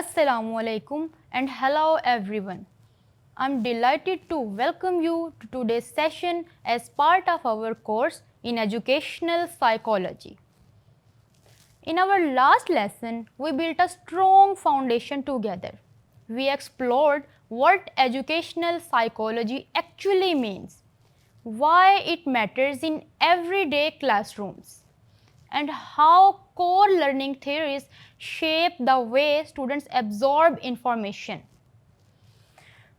Assalamu alaikum and hello everyone. I'm delighted to welcome you to today's session as part of our course in educational psychology. In our last lesson, we built a strong foundation together. We explored what educational psychology actually means, why it matters in everyday classrooms, and how core learning theories shape the way students absorb information.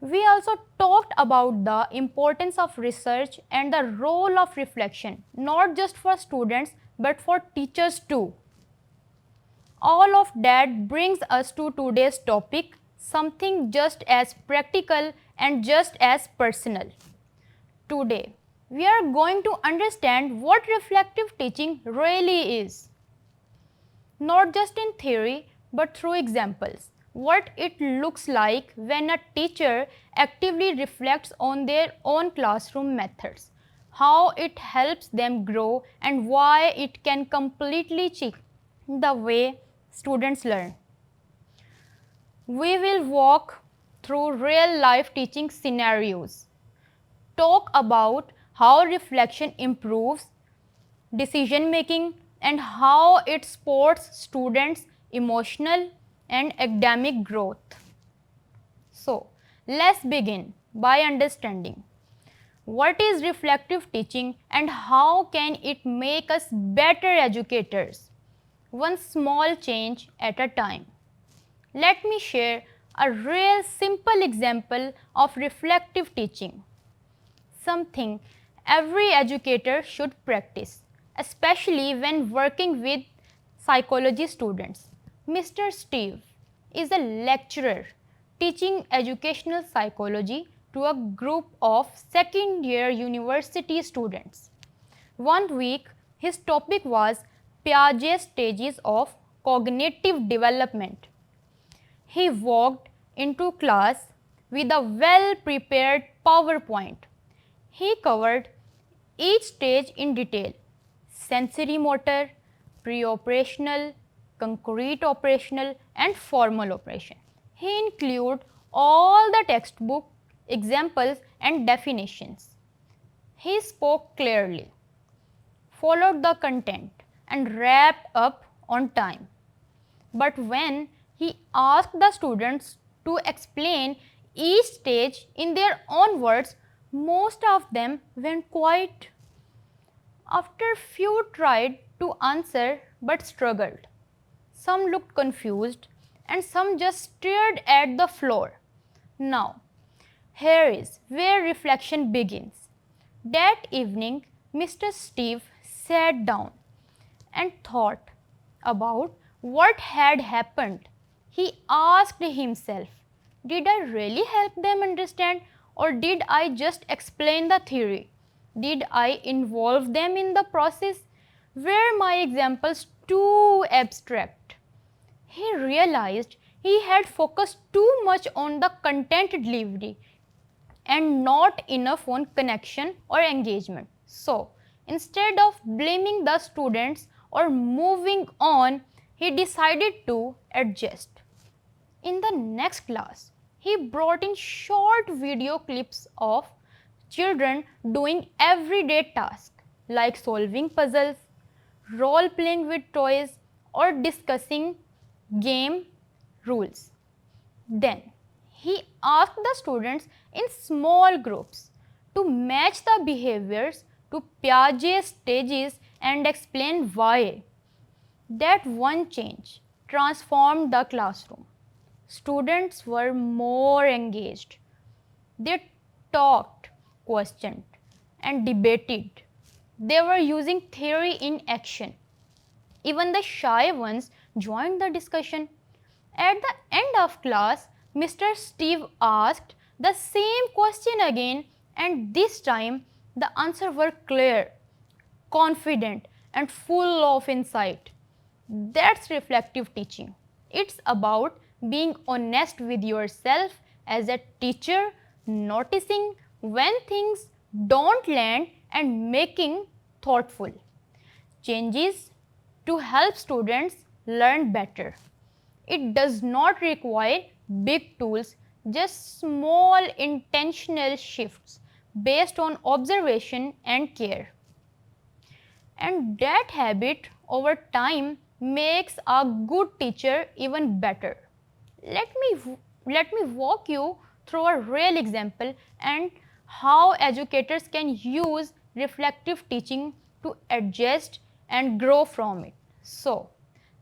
We also talked about the importance of research and the role of reflection, not just for students but for teachers too. All of that brings us to today's topic, something just as practical and just as personal. Today, we are going to understand what reflective teaching really is, not just in theory but through examples. What it looks like when a teacher actively reflects on their own classroom methods, how it helps them grow, and why it can completely change the way students learn. We will walk through real life teaching scenarios, talk about how reflection improves decision making and how it supports students' emotional and academic growth. So, let's begin by understanding what is reflective teaching and how can it make us better educators, one small change at a time. Let me share a real simple example of reflective teaching, something every educator should practice, especially when working with psychology students. Mr. Steve is a lecturer teaching educational psychology to a group of second-year university students. One week, his topic was Piaget's stages of cognitive development. He walked into class with a well-prepared PowerPoint. He covered each stage in detail: sensory motor, pre-operational, concrete operational, and formal operation. He included all the textbook examples and definitions. He spoke clearly, followed the content, and wrapped up on time. But when he asked the students to explain each stage in their own words, most of them went quiet. After few tried to answer but struggled. Some looked confused and some just stared at the floor. Now, here is where reflection begins. That evening, Mr. Steve sat down and thought about what had happened. He asked himself, did I really help them understand, or did I just explain the theory? Did I involve them in the process? Were my examples too abstract? He realized he had focused too much on the content delivery and not enough on connection or engagement. So, instead of blaming the students or moving on, he decided to adjust. In the next class, he brought in short video clips of children doing everyday tasks like solving puzzles, role playing with toys, or discussing game rules. Then he asked the students in small groups to match the behaviors to Piaget's stages and explain why. That one change transformed the classroom. Students were more engaged. They talked, questioned, and debated. They were using theory in action. Even the shy ones joined the discussion. At the end of class, Mr. Steve asked the same question again, and this time the answers were clear, confident, and full of insight. That's reflective teaching. It's about being honest with yourself as a teacher, noticing when things don't land and making thoughtful changes to help students learn better. It does not require big tools, just small intentional shifts based on observation and care. And that habit over time makes a good teacher even better. Let me let me walk you through a real example and how educators can use reflective teaching to adjust and grow from it. So,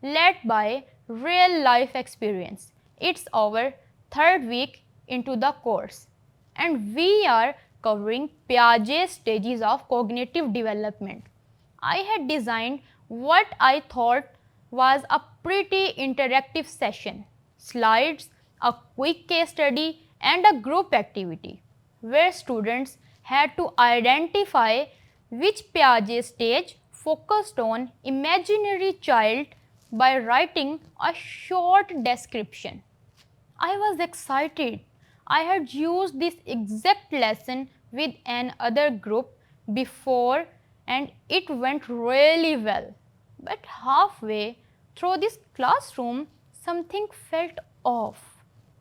led by real life experience. It's our third week into the course and we are covering Piaget's stages of cognitive development. I had designed what I thought was a pretty interactive session, slides, a quick case study, and a group activity where students had to identify which Piaget stage focused on imaginary child by writing a short description. I was excited. I had used this exact lesson with another group before and it went really well. But halfway through this classroom, something felt off.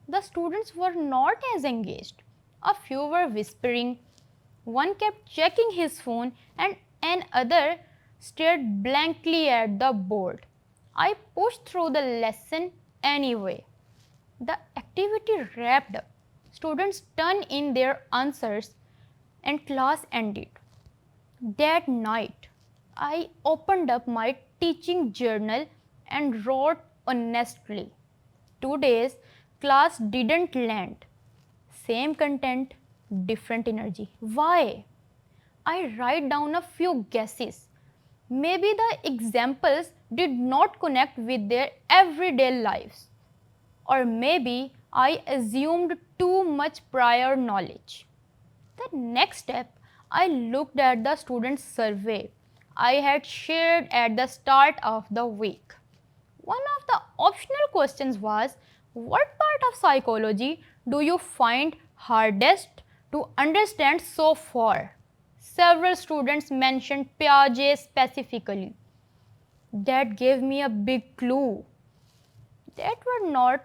The students were not as engaged. A few were whispering, one kept checking his phone, and another stared blankly at the board. I pushed through the lesson anyway. The activity wrapped up. Students turned in their answers and class ended. That night, I opened up my teaching journal and wrote honestly. 2 days, class didn't land. Same content, different energy. Why? I write down a few guesses. Maybe the examples did not connect with their everyday lives. Or maybe I assumed too much prior knowledge. The next step, I looked at the students' survey I had shared at the start of the week. One of the optional questions was, what part of psychology do you find hardest to understand so far? Several students mentioned Piaget specifically. That gave me a big clue. That were not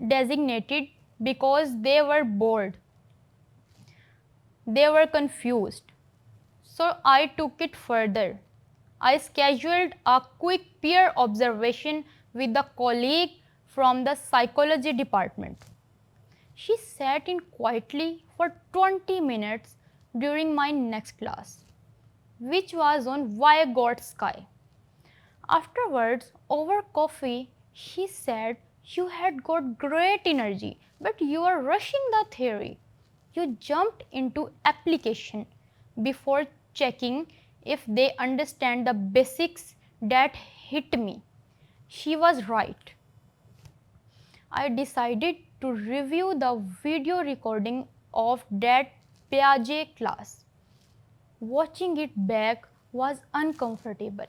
designated because they were bored. They were confused. So I took it further. I scheduled a quick peer observation with a colleague from the psychology department. She sat in quietly for 20 minutes during my next class, which was on Why God Sky. Afterwards, over coffee, she said, you had got great energy, but you are rushing the theory. You jumped into application before checking if they understand the basics. That hit me. She was right. I decided to review the video recording of that Piaget class. Watching it back was uncomfortable.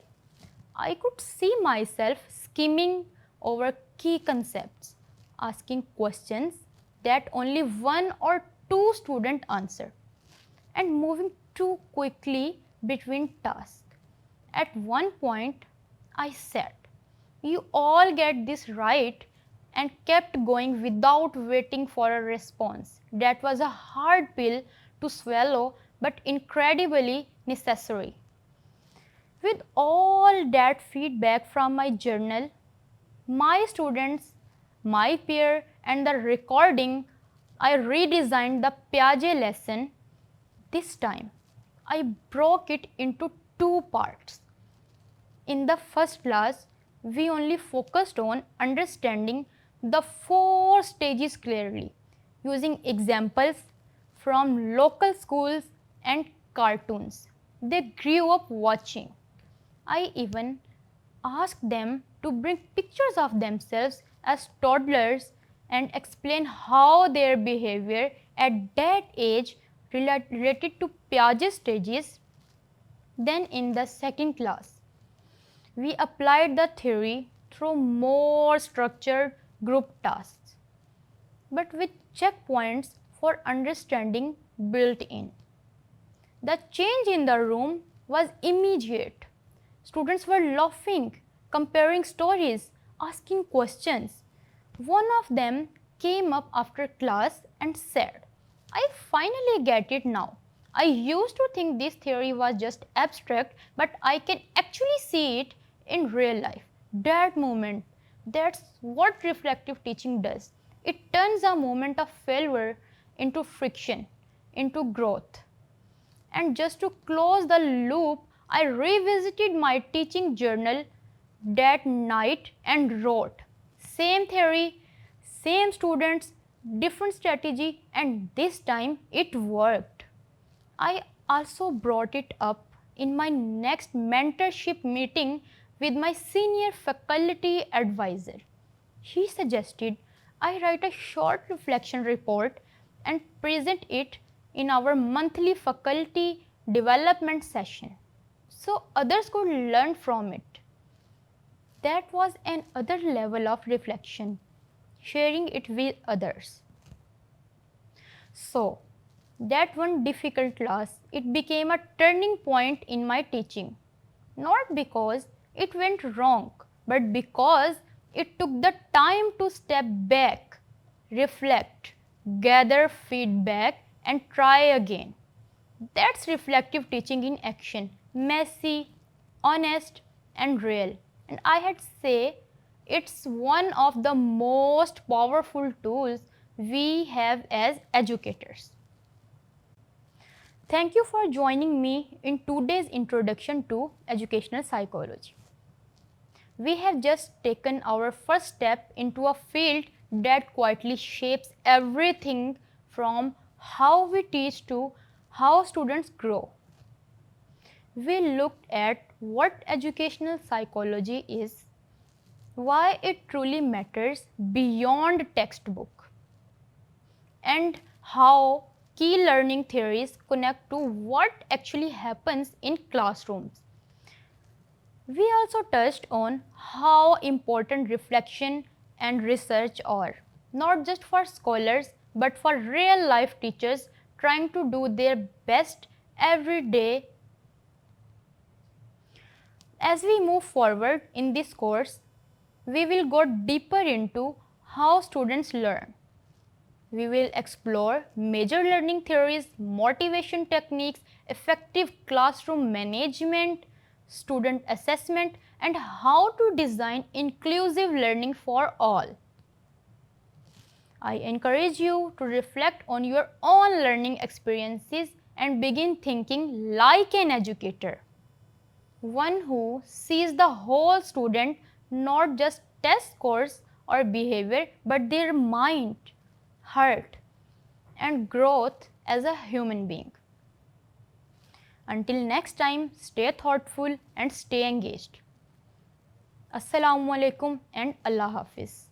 I could see myself skimming over key concepts, asking questions that only one or two students answer, and moving too quickly between tasks. At one point, I said, you all get this right, and kept going without waiting for a response. That was a hard pill to swallow, but incredibly necessary. With all that feedback from my journal, my students, my peer, and the recording, I redesigned the Piaget lesson. This time, I broke it into two parts. In the first class, we only focused on understanding the four stages clearly, using examples from local schools and cartoons they grew up watching. I even asked them to bring pictures of themselves as toddlers and explain how their behavior at that age related to Piaget stages. Then in the second class, we applied the theory through more structured group tasks, but with checkpoints for understanding built in. The change in the room was immediate. Students were laughing, comparing stories, asking questions. One of them came up after class and said, I finally get it now. I used to think this theory was just abstract, but I can actually see it in real life. That moment, that's what reflective teaching does. It turns a moment of failure into friction, into growth. And just to close the loop, I revisited my teaching journal that night and wrote, same theory, same students, different strategy, and this time it worked. I also brought it up in my next mentorship meeting with my senior faculty advisor. He suggested I write a short reflection report and present it in our monthly faculty development session so others could learn from it. That was another level of reflection, sharing it with others. So, that one difficult class, it became a turning point in my teaching. Not because it went wrong, but because it took the time to step back, reflect, gather feedback, and try again. That's reflective teaching in action, messy, honest, and real. And I had say it's one of the most powerful tools we have as educators. Thank you for joining me in today's introduction to educational psychology. We have just taken our first step into a field that quietly shapes everything from how we teach to how students grow. We looked at what educational psychology is, why it truly matters beyond textbook, and how key learning theories connect to what actually happens in classrooms. We also touched on how important reflection and research are, not just for scholars but for real life teachers trying to do their best every day. As we move forward in this course, we will go deeper into how students learn. We will explore major learning theories, motivation techniques, effective classroom management, student assessment, and how to design inclusive learning for all. I encourage you to reflect on your own learning experiences and begin thinking like an educator, one who sees the whole student, not just test scores or behavior, but their mind, heart, and growth as a human being. Until next time, stay thoughtful and stay engaged. Assalamu alaikum and Allah Hafiz.